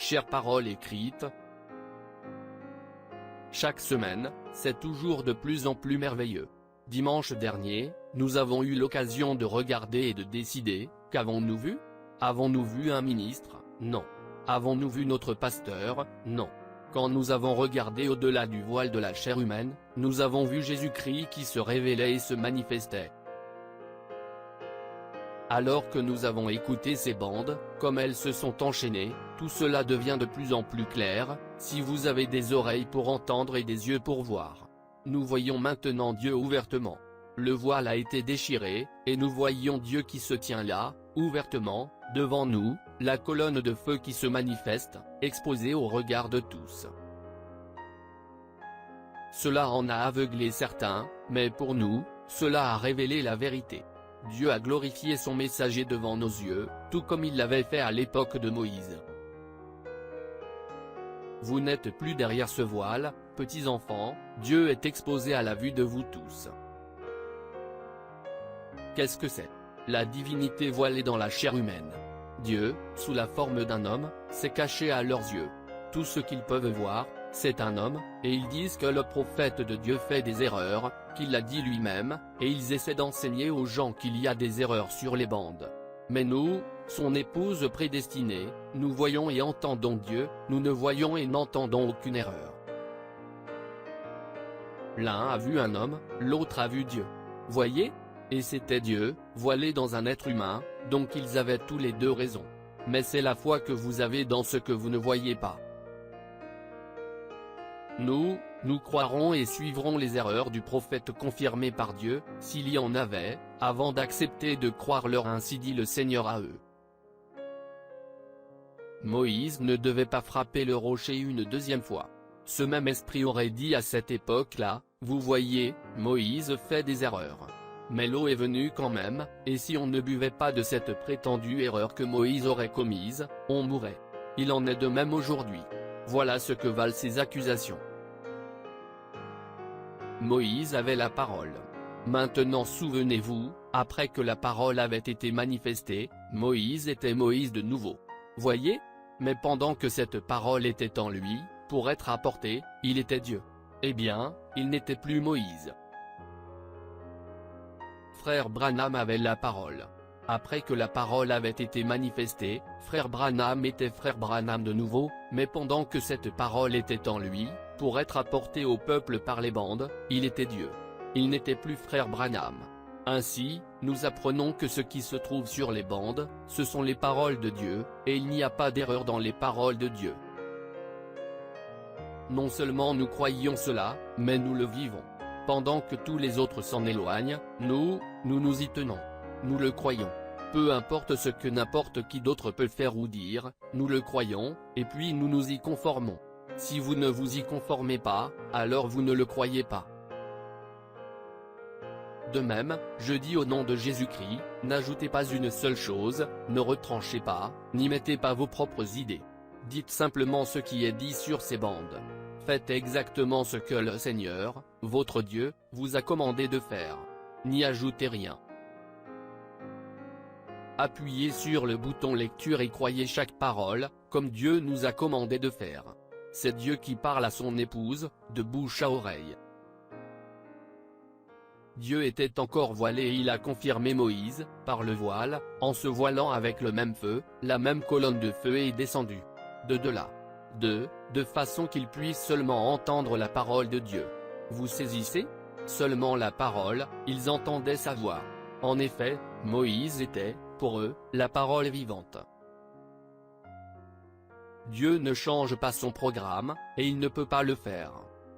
chère parole écrite. Chaque semaine, c'est toujours de plus en plus merveilleux. Dimanche dernier, nous avons eu l'occasion de regarder et de décider. Qu'avons-nous vu? Avons-nous vu un ministre? Non. Avons-nous vu notre pasteur? Non. Quand nous avons regardé au-delà du voile de la chair humaine, nous avons vu Jésus-Christ qui se révélait et se manifestait. Alors que nous avons écouté ces bandes, comme elles se sont enchaînées, tout cela devient de plus en plus clair, si vous avez des oreilles pour entendre et des yeux pour voir. Nous voyons maintenant Dieu ouvertement. Le voile a été déchiré, et nous voyons Dieu qui se tient là, ouvertement, devant nous, la colonne de feu qui se manifeste, exposée au regard de tous. Cela en a aveuglé certains, mais pour nous, cela a révélé la vérité. Dieu a glorifié son messager devant nos yeux, tout comme il l'avait fait à l'époque de Moïse. Vous n'êtes plus derrière ce voile, petits enfants, Dieu est exposé à la vue de vous tous. Qu'est-ce que c'est? La divinité voilée dans la chair humaine. Dieu, sous la forme d'un homme, s'est caché à leurs yeux. Tout ce qu'ils peuvent voir, c'est un homme, et ils disent que le prophète de Dieu fait des erreurs, qu'il l'a dit lui-même, et ils essaient d'enseigner aux gens qu'il y a des erreurs sur les bandes. Mais nous, son épouse prédestinée, nous voyons et entendons Dieu, nous ne voyons et n'entendons aucune erreur. L'un a vu un homme, l'autre a vu Dieu. Voyez? Et c'était Dieu, voilé dans un être humain, donc ils avaient tous les deux raison. Mais c'est la foi que vous avez dans ce que vous ne voyez pas. Nous croirons et suivrons les erreurs du prophète confirmées par Dieu, s'il y en avait, avant d'accepter de croire leur ainsi dit le Seigneur à eux. Moïse ne devait pas frapper le rocher une deuxième fois. Ce même esprit aurait dit à cette époque-là, vous voyez, Moïse fait des erreurs. Mais l'eau est venue quand même, et si on ne buvait pas de cette prétendue erreur que Moïse aurait commise, on mourrait. Il en est de même aujourd'hui. Voilà ce que valent ces accusations. Moïse avait la parole. Maintenant souvenez-vous, après que la parole avait été manifestée, Moïse était Moïse de nouveau. Voyez? Mais pendant que cette parole était en lui, pour être apportée, il était Dieu. Eh bien, il n'était plus Moïse. Frère Branham avait la parole. Après que la parole avait été manifestée, frère Branham était frère Branham de nouveau, mais pendant que cette parole était en lui, pour être apportée au peuple par les bandes, il était Dieu. Il n'était plus frère Branham. Ainsi, nous apprenons que ce qui se trouve sur les bandes, ce sont les paroles de Dieu, et il n'y a pas d'erreur dans les paroles de Dieu. Non seulement nous croyions cela, mais nous le vivons. Pendant que tous les autres s'en éloignent, nous nous y tenons. Nous le croyons. Peu importe ce que n'importe qui d'autre peut faire ou dire, nous le croyons, et puis nous nous y conformons. Si vous ne vous y conformez pas, alors vous ne le croyez pas. De même, je dis au nom de Jésus-Christ, n'ajoutez pas une seule chose, ne retranchez pas, n'y mettez pas vos propres idées. Dites simplement ce qui est dit sur ces bandes. Faites exactement ce que le Seigneur, votre Dieu, vous a commandé de faire. N'y ajoutez rien. Appuyez sur le bouton lecture et croyez chaque parole, comme Dieu nous a commandé de faire. C'est Dieu qui parle à son épouse, de bouche à oreille. Dieu était encore voilé et il a confirmé Moïse, par le voile, en se voilant avec le même feu, la même colonne de feu est descendue. De là. De façon qu'ils puissent seulement entendre la parole de Dieu. Vous saisissez? Seulement la parole, ils entendaient sa voix. En effet, Moïse était, pour eux, la parole vivante. Dieu ne change pas son programme, et il ne peut pas le faire.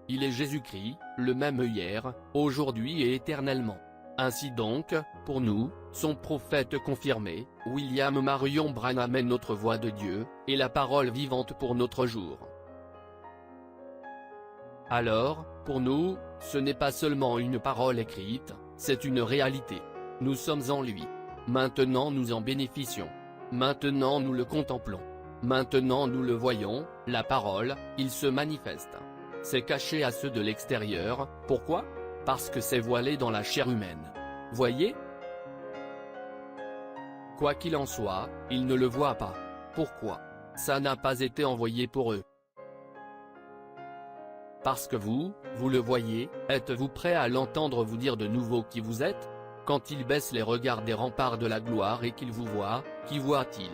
Il est Jésus-Christ, le même hier, aujourd'hui et éternellement. Ainsi donc, pour nous, son prophète confirmé, William Marion Branham est notre voix de Dieu, et la parole vivante pour notre jour. Alors, pour nous, ce n'est pas seulement une parole écrite, c'est une réalité. Nous sommes en lui. Maintenant nous en bénéficions. Maintenant nous le contemplons. Maintenant nous le voyons, la parole, il se manifeste. C'est caché à ceux de l'extérieur, pourquoi? Parce que c'est voilé dans la chair humaine. Voyez? Quoi qu'il en soit, ils ne le voient pas. Pourquoi? Ça n'a pas été envoyé pour eux. Parce que vous le voyez, êtes-vous prêt à l'entendre vous dire de nouveau qui vous êtes? Quand il baisse les regards des remparts de la gloire et qu'il vous voit, qui voit-il?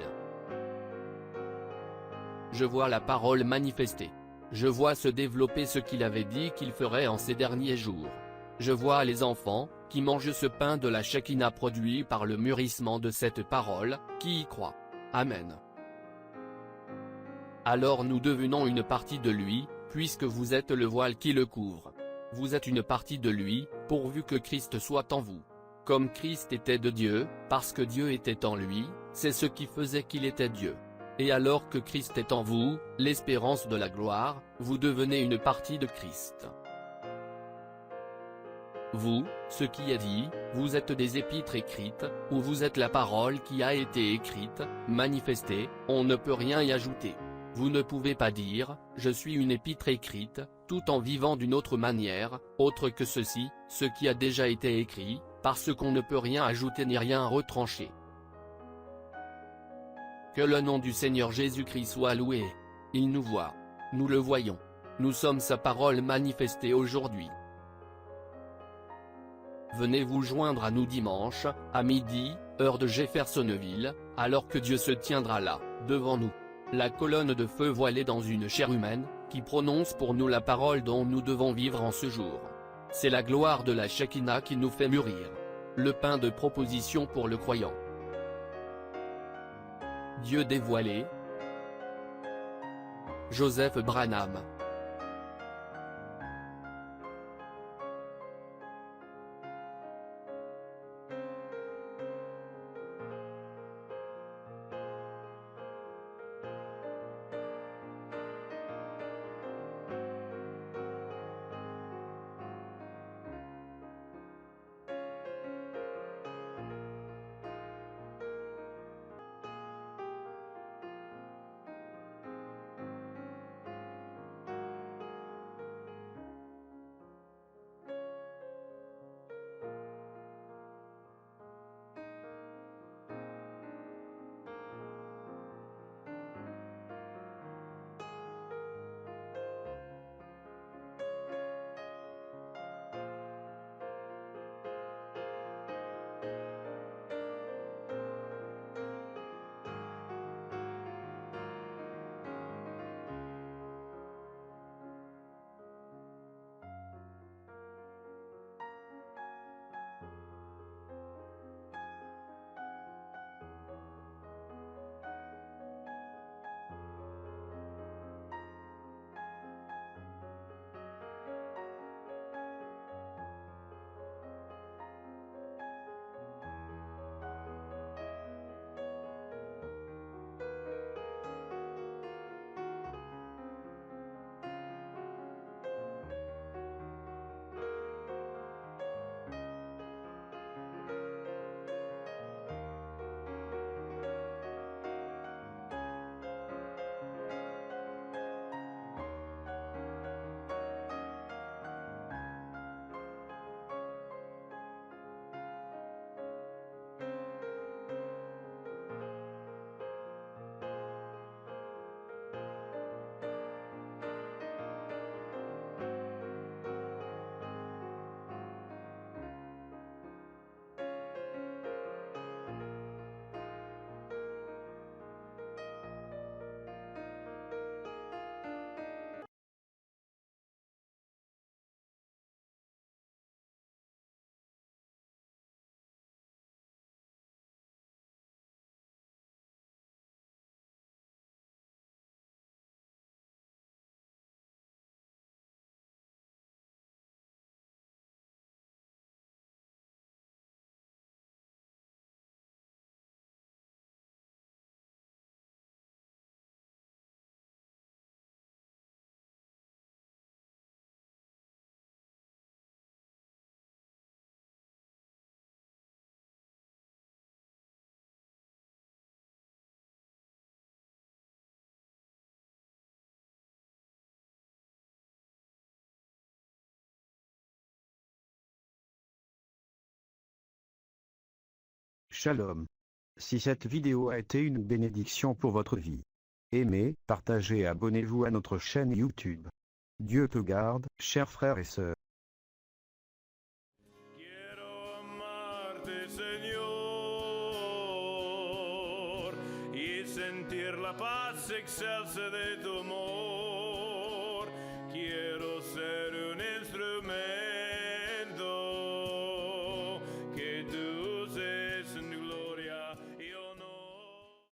Je vois la parole manifestée. Je vois se développer ce qu'il avait dit qu'il ferait en ces derniers jours. Je vois les enfants, qui mangent ce pain de la Shekinah produit par le mûrissement de cette parole, qui y croient. Amen. Alors nous devenons une partie de lui, puisque vous êtes le voile qui le couvre. Vous êtes une partie de lui, pourvu que Christ soit en vous. Comme Christ était de Dieu, parce que Dieu était en lui, c'est ce qui faisait qu'il était Dieu. Et alors que Christ est en vous, l'espérance de la gloire, vous devenez une partie de Christ. Vous, ce qui est dit, vous êtes des épîtres écrites, ou vous êtes la parole qui a été écrite, manifestée, on ne peut rien y ajouter. Vous ne pouvez pas dire, je suis une épître écrite, tout en vivant d'une autre manière, autre que ceci, ce qui a déjà été écrit, parce qu'on ne peut rien ajouter ni rien retrancher. Que le nom du Seigneur Jésus-Christ soit loué. Il nous voit. Nous le voyons. Nous sommes sa parole manifestée aujourd'hui. Venez vous joindre à nous dimanche, à midi, heure de Jeffersonville, alors que Dieu se tiendra là, devant nous. La colonne de feu voilée dans une chair humaine, qui prononce pour nous la parole dont nous devons vivre en ce jour. C'est la gloire de la Shekinah qui nous fait mûrir. Le pain de proposition pour le croyant. Dieu dévoilé. Joseph Branham. Shalom. Si cette vidéo a été une bénédiction pour votre vie, Aimez, partagez et abonnez-vous à notre chaîne YouTube. Dieu te garde, chers frères et sœurs. Quiero amarte, Señor, y sentir la paz excelsa de tu amor.